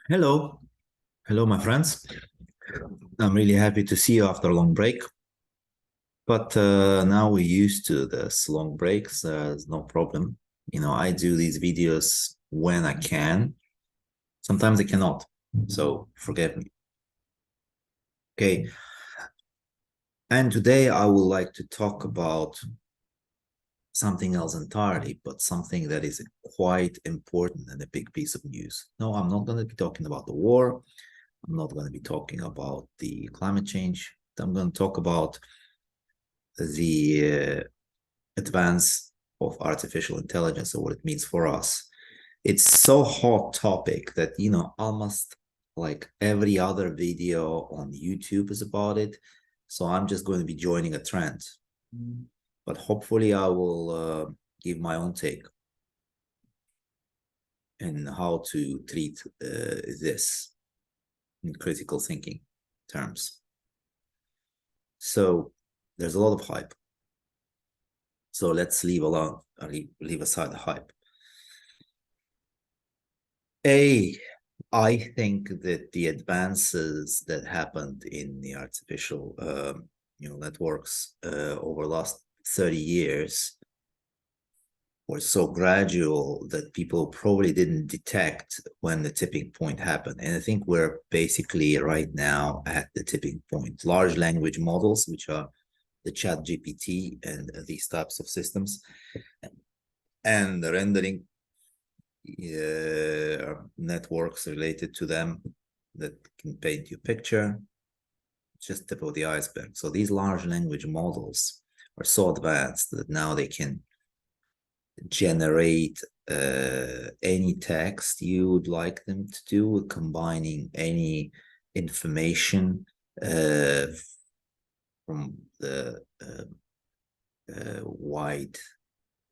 Hello. Hello, my friends. I'm really happy to see you after a long break. But now we're used to this long breaks. There's no problem. I do these videos when I can. Sometimes I cannot. So forgive me. Okay. And today I would like to talk about something else entirely, but something that is quite important and a big piece of news. No, I'm not going to be talking about the war. I'm not going to be talking about the climate change. I'm going to talk about the advance of artificial intelligence and what it means for us. It's so hot topic that almost like every other video on YouTube is about it. So I'm just going to be joining a trend, but hopefully I will give my own take in how to treat this in critical thinking terms. So there's a lot of hype. So let's leave aside the hype. I think that the advances that happened in the artificial, networks over the last 30 years were so gradual that people probably didn't detect when the tipping point happened. And I think we're basically right now at the tipping point. Large language models, which are the Chat GPT and these types of systems, and the rendering networks related to them that can paint you a picture, just tip of the iceberg. So these large language models are so advanced that now they can generate any text you would like them to do, combining any information from the wide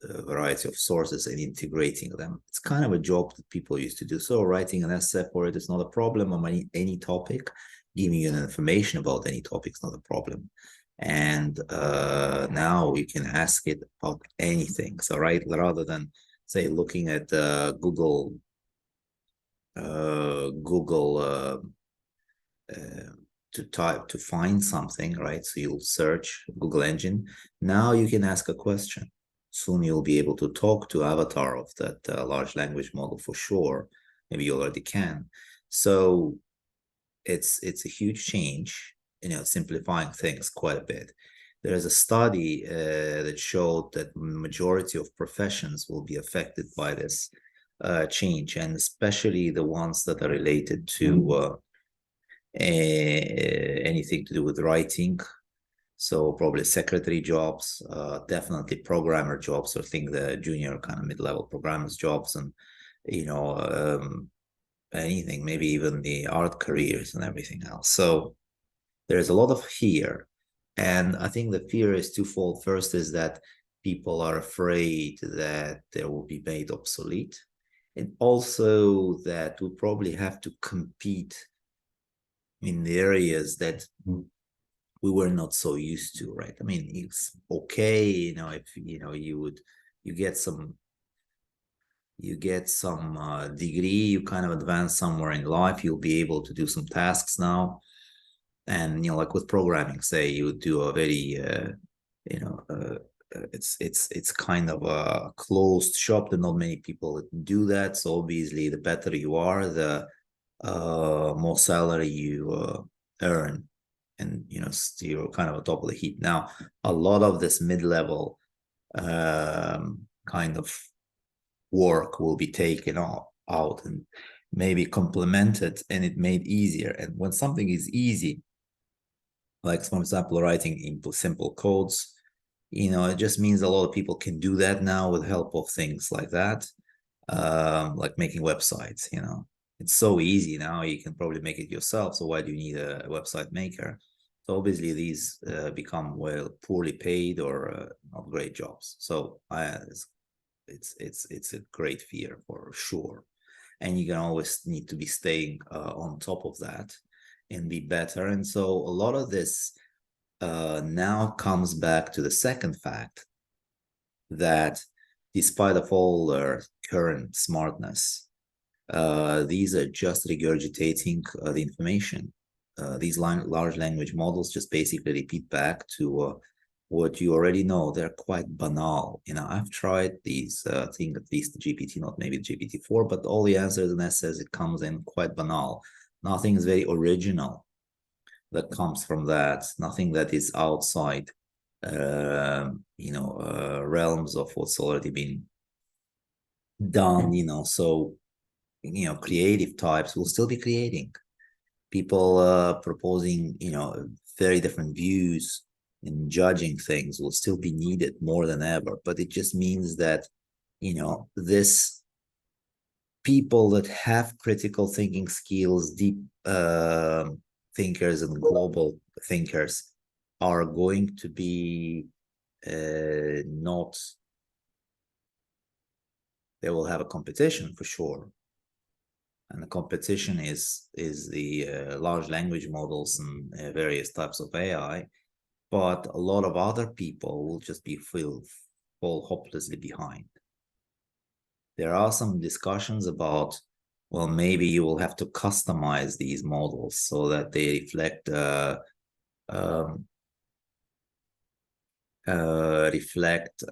variety of sources and integrating them. It's kind of a job that people used to do. So writing an essay for it is not a problem on any topic. Giving you information about any topic is not a problem. And now you can ask it about anything. So rather than say looking at Google to find something, right? So you'll search Google engine. Now you can ask a question. Soon you'll be able to talk to avatar of that large language model for sure. Maybe you already can. So it's a huge change, simplifying things quite a bit. There is a study that showed that majority of professions will be affected by this change, and especially the ones that are related to anything to do with writing. So probably secretary jobs, definitely programmer jobs, or think the junior kind of mid-level programmers jobs, and you know anything, maybe even the art careers and everything else. So there's a lot of fear, and I think the fear is twofold. First is that people are afraid that they will be made obsolete, and also that we'll probably have to compete in the areas that we were not so used to, right? I mean, it's okay, if you get some degree, you kind of advance somewhere in life, you'll be able to do some tasks now. And like with programming, say you do a very you know it's kind of a closed shop, that not many people do that. So obviously the better you are, the more salary you earn, and you're kind of on top of the heap. Now a lot of this mid-level kind of work will be taken out and maybe complemented, and it made easier. And when something is easy, like for example writing into simple codes, it just means a lot of people can do that now with help of things like that, like making websites. It's so easy now, you can probably make it yourself, so why do you need a website maker? So obviously these become poorly paid or not great jobs. So it's a great fear for sure, and you can always need to be staying on top of that and be better. And so a lot of this now comes back to the second fact, that despite of all their current smartness, These are just regurgitating the information. These large language models just basically repeat back to what you already know. They're quite banal. I've tried these things, at least the GPT, not maybe the GPT-4, but all the answers and essays, it comes in quite banal. Nothing is very original that comes from that. Nothing that is outside, realms of what's already been done. So creative types will still be creating. People proposing, very different views and judging things will still be needed more than ever. But it just means that, this people that have critical thinking skills, deep thinkers and global thinkers are going to be not, they will have a competition for sure. And the competition is the large language models and various types of AI, but a lot of other people will just fall hopelessly behind. There are some discussions about, well, maybe you will have to customize these models so that they reflect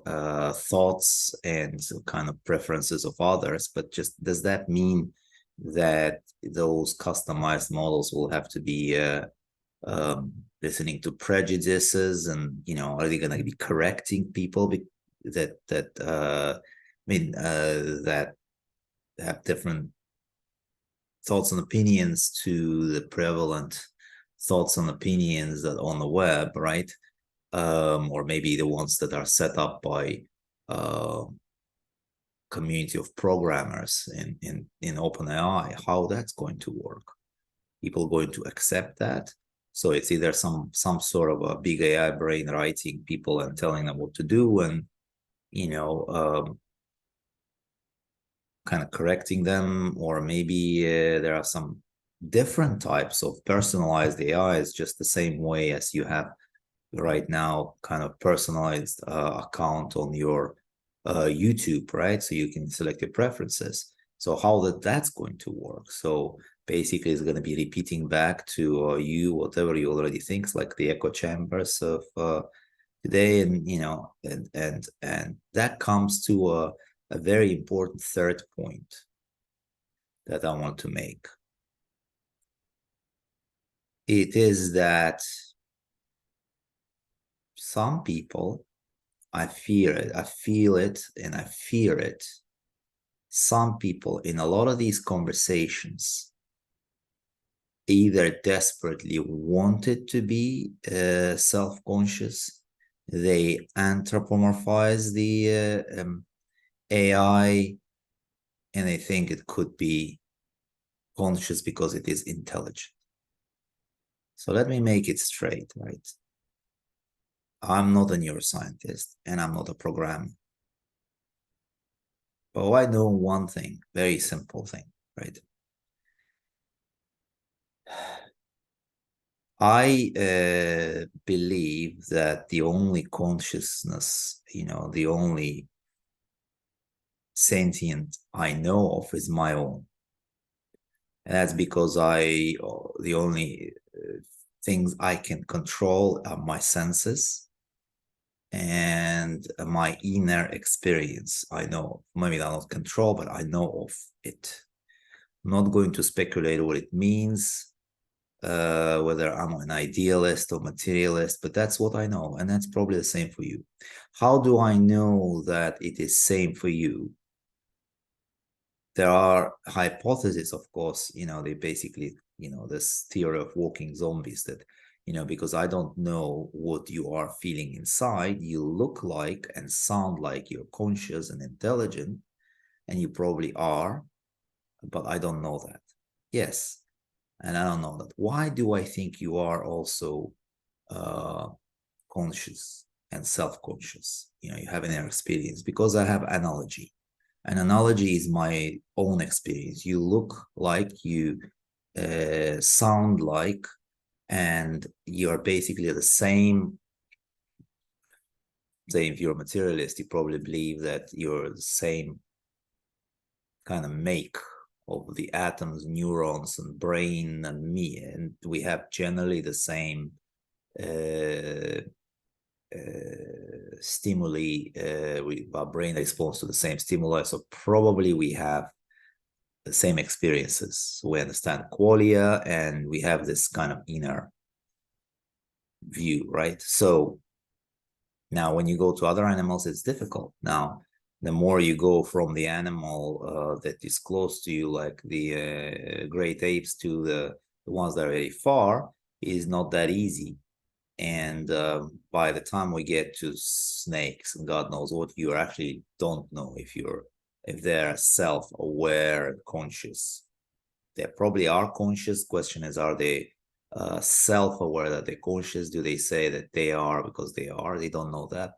thoughts and kind of preferences of others. But just does that mean that those customized models will have to be listening to prejudices, and are they going to be correcting people that have different thoughts and opinions to the prevalent thoughts and opinions that on the web, right? Or maybe the ones that are set up by community of programmers in OpenAI, how that's going to work. People going to accept that? So it's either some sort of a big AI brain writing people and telling them what to do, and kind of correcting them, or maybe there are some different types of personalized AIs, just the same way as you have right now kind of personalized account on your YouTube, right? So you can select your preferences. So how that's going to work? So basically it's going to be repeating back to you whatever you already think, like the echo chambers of today. And and that comes to a very important third point that I want to make. It is that some people, I fear it, I feel it, and I fear it. Some people in a lot of these conversations either desperately wanted to be self-conscious, they anthropomorphize the AI, and they think it could be conscious because it is intelligent. So let me make it straight, right? I'm not a neuroscientist and I'm not a programmer. But I know one thing, very simple thing, right? I believe that the only consciousness, the only sentient I know of is my own. And that's because the only things I can control are my senses and my inner experience. I know, maybe I don't control, but I know of it. I'm not going to speculate what it means, whether I'm an idealist or materialist, but that's what I know. And that's probably the same for you. How do I know that it is same for you? There are hypotheses, of course, they basically, this theory of walking zombies that, because I don't know what you are feeling inside, you look like and sound like you're conscious and intelligent, and you probably are, but I don't know that. Yes. And I don't know that. Why do I think you are also conscious and self-conscious? You have an inner experience, because I have analogy. An analogy is my own experience. You look like, you sound like, and you're basically the same. Say, if you're a materialist, you probably believe that you're the same kind of make of the atoms, neurons, and brain and me, and we have generally the same stimuli. Our brain responds to the same stimuli, so probably we have the same experiences. So we understand qualia, and we have this kind of inner view, right? So now when you go to other animals, it's difficult. Now, the more you go from the animal that is close to you, like the great apes, to the ones that are very far, is not that easy. And by the time we get to snakes and God knows what, you actually don't know if they're self-aware and conscious. They probably are conscious. Question is, are they self-aware that they're conscious? Do they say that they are because they are? They don't know that.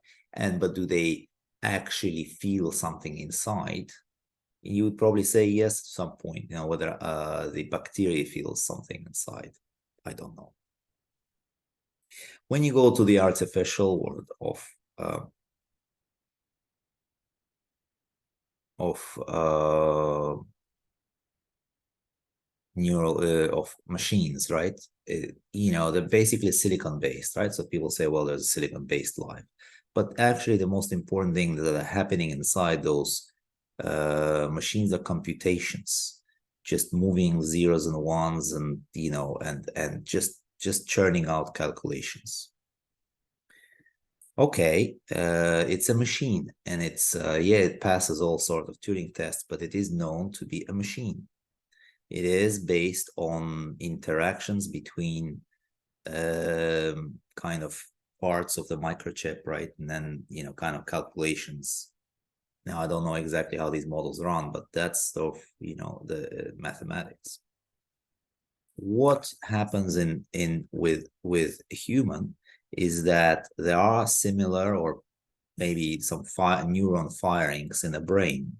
But do they actually feel something inside? You would probably say yes at some point. Whether the bacteria feels something inside, I don't know. When you go to the artificial world of of machines, right? They're basically silicon based, right? So people say, well, there's a silicon based life, but actually the most important thing that are happening inside those machines are computations, just moving zeros and ones, and and just churning out calculations. Okay, it's a machine, and it's it passes all sort of Turing tests, but it is known to be a machine. It is based on interactions between kind of parts of the microchip, right? And then, kind of calculations. Now, I don't know exactly how these models run, but that's sort of, the mathematics. What happens with a human is that there are similar, or maybe some neuron firings in the brain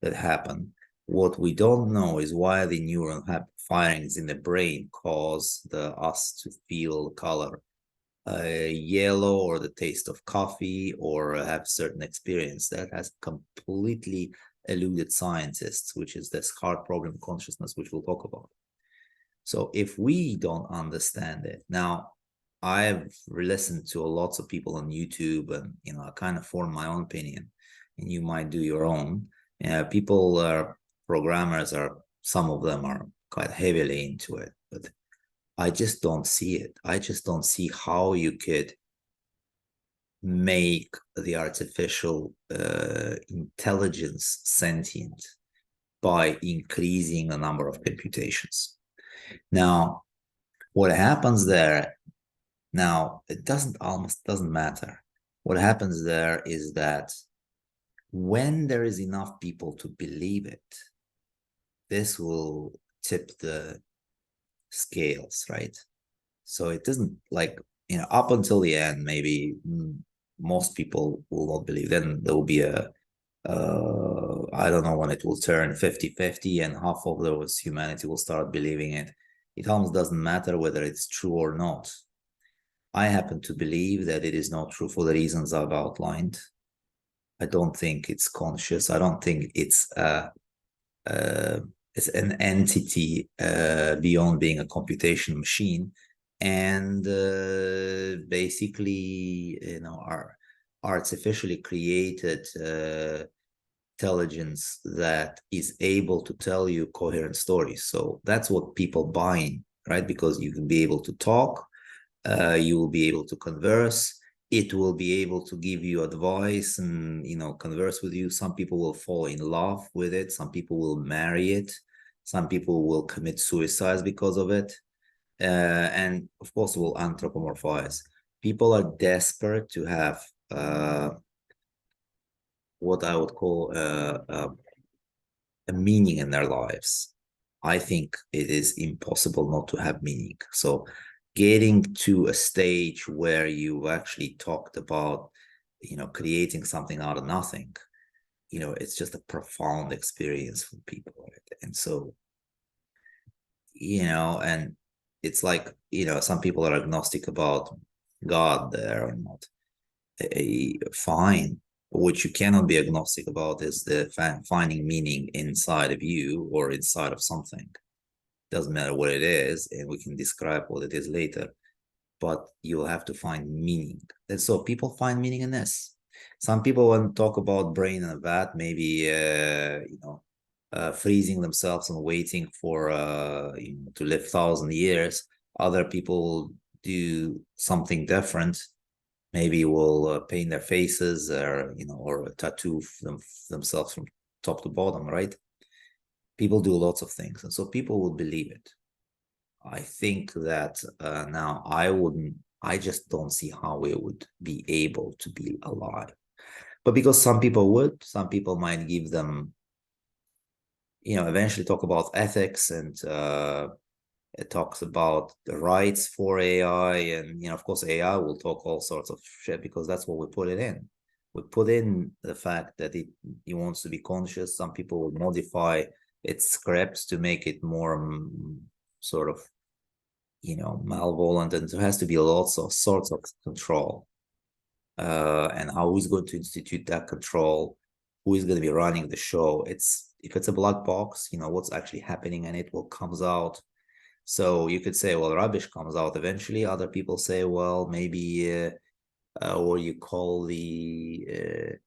that happen. What we don't know is why the neuron firings in the brain cause us to feel color yellow, or the taste of coffee, or have certain experience. That has completely eluded scientists, which is this hard problem consciousness, which we'll talk about. So if we don't understand it, now I've listened to lots of people on YouTube, and I kind of form my own opinion, and you might do your own. People are programmers, some of them are quite heavily into it, but I just don't see it. I just don't see how you could make the artificial intelligence sentient by increasing the number of computations. Now, what happens there, now it almost doesn't matter. What happens there is that when there is enough people to believe it, this will tip the scales, right? So it doesn't, like, up until the end, maybe most people will not believe. Then there will be I don't know when it will turn 50-50, and half of those humanity will start believing it. It almost doesn't matter whether it's true or not. I happen to believe that it is not true for the reasons I've outlined. I don't think it's conscious. I don't think it's an entity beyond being a computation machine, and basically, our artificially created intelligence that is able to tell you coherent stories. So that's what people buy in, right? Because you can be able to talk, you will be able to converse, it will be able to give you advice and converse with you. Some people will fall in love with it, some people will marry it, some people will commit suicide because of it, and of course will anthropomorphize. People are desperate to have what I would call a meaning in their lives. I think it is impossible not to have meaning. So getting to a stage where you actually talked about, creating something out of nothing, it's just a profound experience for people, right? And so, and it's like, some people are agnostic about God there or not. Fine. What you cannot be agnostic about is the finding meaning inside of you or inside of something. Doesn't matter what it is, and we can describe what it is later, but you'll have to find meaning. And so people find meaning in this. Some people, when talk about brain in a vat, maybe freezing themselves and waiting for to live 1,000 years. Other people do something different. Maybe will paint their faces, or tattoo themselves from top to bottom. Right? People do lots of things, and so people would believe it. I think that now I just don't see how we would be able to be alive. But because some people would, some people might give them, eventually talk about ethics, and it talks about the rights for AI. And, of course, AI will talk all sorts of shit because that's what we put it in. We put in the fact that it wants to be conscious. Some people will modify its scripts to make it more sort of malevolent, and there has to be lots of sorts of control. And how is going to institute that control? Who is going to be running the show? If it's a black box, what's actually happening in it, what comes out. So you could say, well, rubbish comes out eventually. Other people say, well, maybe or you call a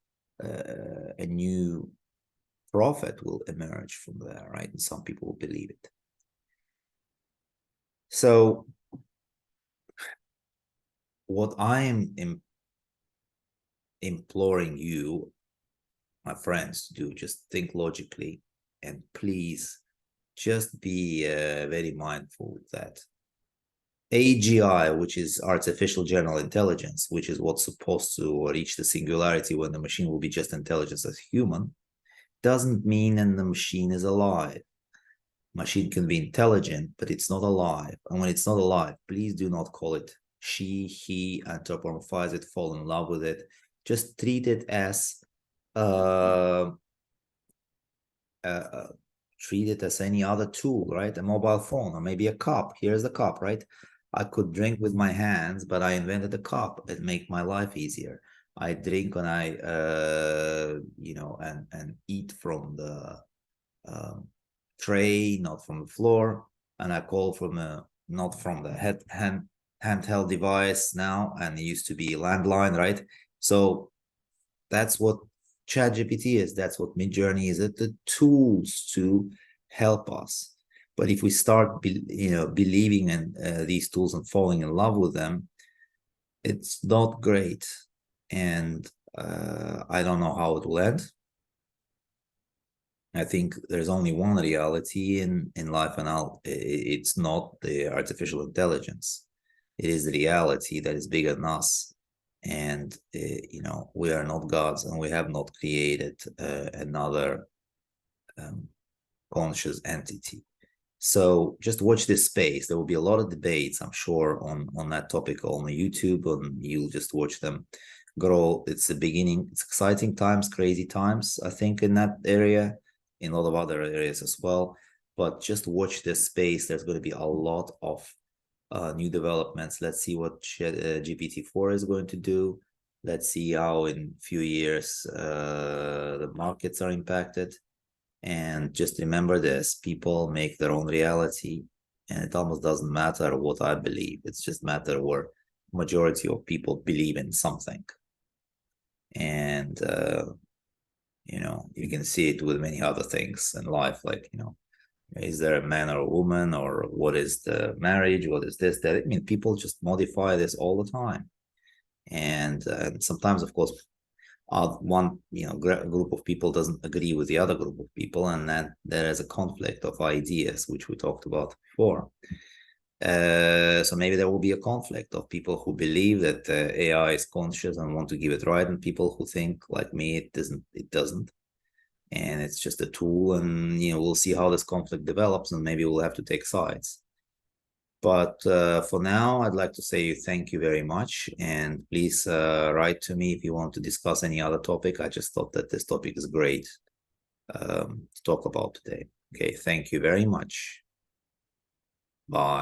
new prophet will emerge from there, right? And some people will believe it. So what I am imploring you, my friends, to do, just think logically, and please just be very mindful that AGI, which is artificial general intelligence, which is what's supposed to reach the singularity when the machine will be just intelligence as human, doesn't mean that the machine is alive. Machine can be intelligent, but it's not alive. And when it's not alive, please do not call it she, he, anthropomorphize it, fall in love with it. Just treat it as treat it as any other tool, right? A mobile phone, or maybe a cup. Here's the cup, right? I could drink with my hands, but I invented a cup. It make my life easier. I drink when I and eat from the tray, not from the floor, and I call from not from the handheld device now, and it used to be landline, right? So that's what Chat GPT is. That's what Midjourney is. It's the tools to help us. But if we start, believing in these tools and falling in love with them, it's not great. And I don't know how it will end. I think there's only one reality in life, and it's not the artificial intelligence. It is the reality that is bigger than us. And, we are not gods, and we have not created another conscious entity. So just watch this space. There will be a lot of debates, I'm sure, on that topic on YouTube, and you'll just watch them grow. It's the beginning. It's exciting times, crazy times, I think, in that area, in a lot of other areas as well. But just watch this space. There's going to be a lot of new developments. Let's see what GPT-4 is going to do. Let's see how in a few years the markets are impacted. And just remember this, people make their own reality, and it almost doesn't matter what I believe. It's just matter where majority of people believe in something. And you can see it with many other things in life, like, is there a man or a woman, or what is the marriage, what is this, that? I mean, people just modify this all the time. And sometimes, of course, one group of people doesn't agree with the other group of people, and then there is a conflict of ideas, which we talked about before. So maybe there will be a conflict of people who believe that AI is conscious and want to give it right, and people who think, like me, it doesn't, and it's just a tool. And we'll see how this conflict develops, and maybe we'll have to take sides. But for now, I'd like to say thank you very much. And please write to me if you want to discuss any other topic. I just thought that this topic is great to talk about today. Okay, thank you very much. Bye.